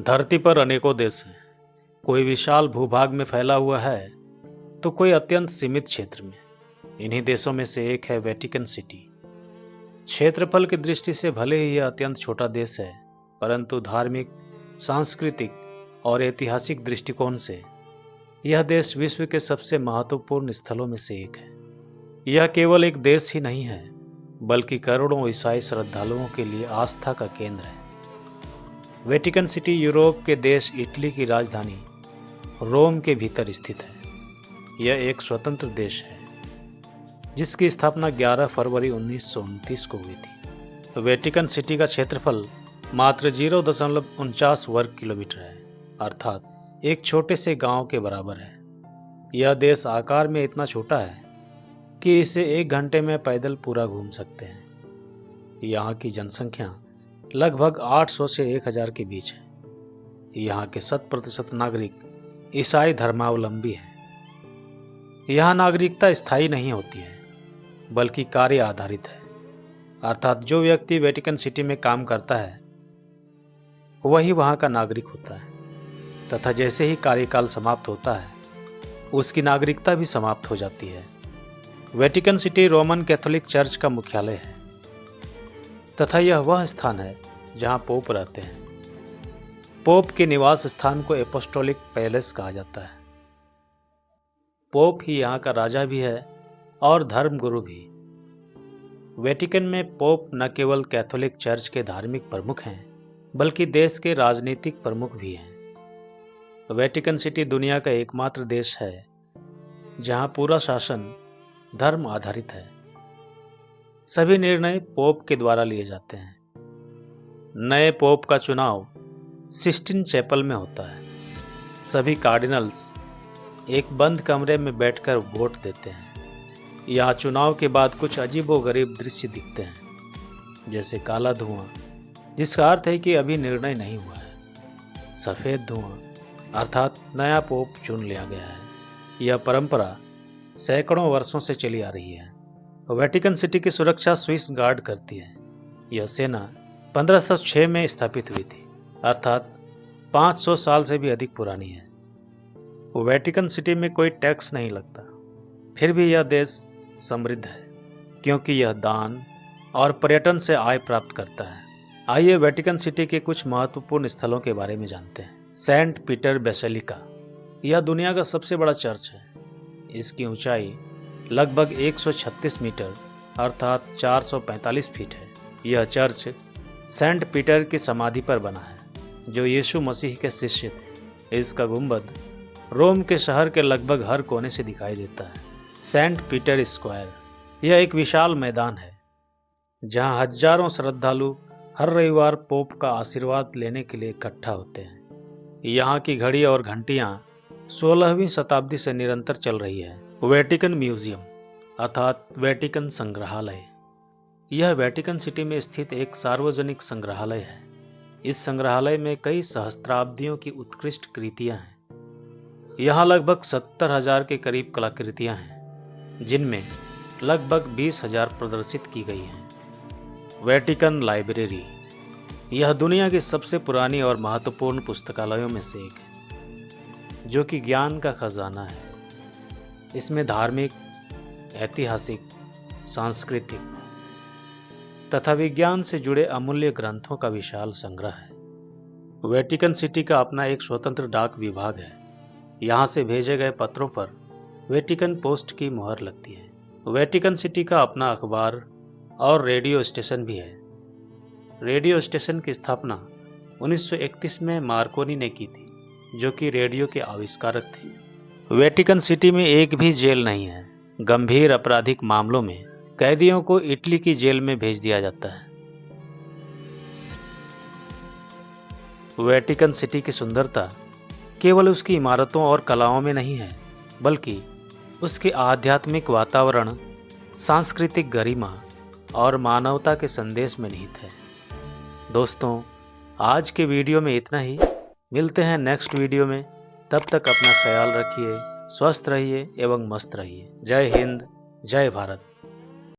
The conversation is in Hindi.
धरती पर अनेकों देश हैं। कोई विशाल भूभाग में फैला हुआ है तो कोई अत्यंत सीमित क्षेत्र में। इन्हीं देशों में से एक है वेटिकन सिटी। क्षेत्रफल की दृष्टि से भले ही यह अत्यंत छोटा देश है, परंतु धार्मिक, सांस्कृतिक और ऐतिहासिक दृष्टिकोण से यह देश विश्व के सबसे महत्वपूर्ण स्थलों में से एक है। यह केवल एक देश ही नहीं है, बल्कि करोड़ों ईसाई श्रद्धालुओं के लिए आस्था का केंद्र है। वेटिकन सिटी यूरोप के देश इटली की राजधानी रोम के भीतर स्थित है। यह एक स्वतंत्र देश है जिसकी स्थापना 11 फरवरी 1929 को हुई थी। वेटिकन सिटी का क्षेत्रफल मात्र 0.49 वर्ग किलोमीटर है, अर्थात एक छोटे से गांव के बराबर है। यह देश आकार में इतना छोटा है कि इसे 1 घंटे में पैदल पूरा घूम सकते हैं। यहाँ की जनसंख्या लगभग 800 से 1000 के बीच है। यहाँ के 100% नागरिक ईसाई धर्मावलंबी हैं। यहाँ नागरिकता स्थायी नहीं होती है, बल्कि कार्य आधारित है, अर्थात जो व्यक्ति वेटिकन सिटी में काम करता है वही वहाँ का नागरिक होता है, तथा जैसे ही कार्यकाल समाप्त होता है उसकी नागरिकता भी समाप्त हो जाती है। Vatican city Roman Catholic church का मुख्यालय है तथा यह वह स्थान है जहां पोप रहते हैं। पोप के निवास स्थान को एपोस्टोलिक पैलेस कहा जाता है। पोप ही यहां का राजा भी है और धर्मगुरु भी। वेटिकन में पोप न केवल कैथोलिक चर्च के धार्मिक प्रमुख हैं, बल्कि देश के राजनीतिक प्रमुख भी हैं। वेटिकन सिटी दुनिया का एकमात्र देश है जहां पूरा शासन धर्म आधारित है। सभी निर्णय पोप के द्वारा लिए जाते हैं। नए पोप का चुनाव सिस्टीन चैपल में होता है। सभी कार्डिनल्स एक बंद कमरे में बैठकर वोट देते हैं। यहाँ चुनाव के बाद कुछ अजीबोगरीब दृश्य दिखते हैं, जैसे काला धुआं, जिसका अर्थ है कि अभी निर्णय नहीं हुआ है। सफेद धुआं अर्थात नया पोप चुन लिया गया है। यह परंपरा सैकड़ों वर्षों से चली आ रही है। वेटिकन सिटी की सुरक्षा स्विस गार्ड करती है। यह सेना 1506 में स्थापित हुई थी, अर्थात 500 साल से भी अधिक पुरानी है। वेटिकन सिटी में कोई टैक्स नहीं लगता, फिर भी यह देश समृद्ध है क्योंकि यह दान और पर्यटन से आय प्राप्त करता है। आइए वेटिकन सिटी के कुछ महत्वपूर्ण स्थलों के बारे में जानते हैं। सेंट पीटर बेसिलिका, यह दुनिया का सबसे बड़ा चर्च है। इसकी ऊंचाई लगभग 136 मीटर अर्थात 445 फीट है। यह चर्च सेंट पीटर की समाधि पर बना है, जो यीशु मसीह के शिष्य थे। इसका गुंबद रोम के शहर के लगभग हर कोने से दिखाई देता है। सेंट पीटर स्क्वायर, यह एक विशाल मैदान है जहां हजारों श्रद्धालु हर रविवार पोप का आशीर्वाद लेने के लिए इकट्ठा होते हैं। यहाँ की घड़ी और घंटियां 16वीं शताब्दी से निरंतर चल रही है। वेटिकन म्यूजियम अर्थात वेटिकन संग्रहालय, यह वेटिकन सिटी में स्थित एक सार्वजनिक संग्रहालय है। इस संग्रहालय में कई सहस्त्राब्दियों की उत्कृष्ट कृतियां हैं। यहाँ लगभग 70,000 के करीब कलाकृतियां हैं, जिनमें लगभग 20,000 प्रदर्शित की गई हैं। वेटिकन लाइब्रेरी, यह दुनिया की सबसे पुरानी और महत्वपूर्ण पुस्तकालयों में से एक है, जो कि ज्ञान का खजाना है। इसमें धार्मिक, ऐतिहासिक, सांस्कृतिक तथा विज्ञान से जुड़े अमूल्य ग्रंथों का विशाल संग्रह है। वेटिकन सिटी का अपना एक स्वतंत्र डाक विभाग है। यहाँ से भेजे गए पत्रों पर वेटिकन पोस्ट की मुहर लगती है। वेटिकन सिटी का अपना अखबार और रेडियो स्टेशन भी है। रेडियो स्टेशन की स्थापना 1931 में मार्कोनी ने की थी, जो कि रेडियो के आविष्कारक थे। वेटिकन सिटी में एक भी जेल नहीं है। गंभीर आपराधिक मामलों में कैदियों को इटली की जेल में भेज दिया जाता है। वेटिकन सिटी की सुंदरता केवल उसकी इमारतों और कलाओं में नहीं है, बल्कि उसके आध्यात्मिक वातावरण, सांस्कृतिक गरिमा और मानवता के संदेश में निहित है। दोस्तों, आज के वीडियो में इतना ही। मिलते हैं नेक्स्ट वीडियो में। तब तक अपना ख्याल रखिए, स्वस्थ रहिए एवं मस्त रहिए। जय हिंद, जय भारत।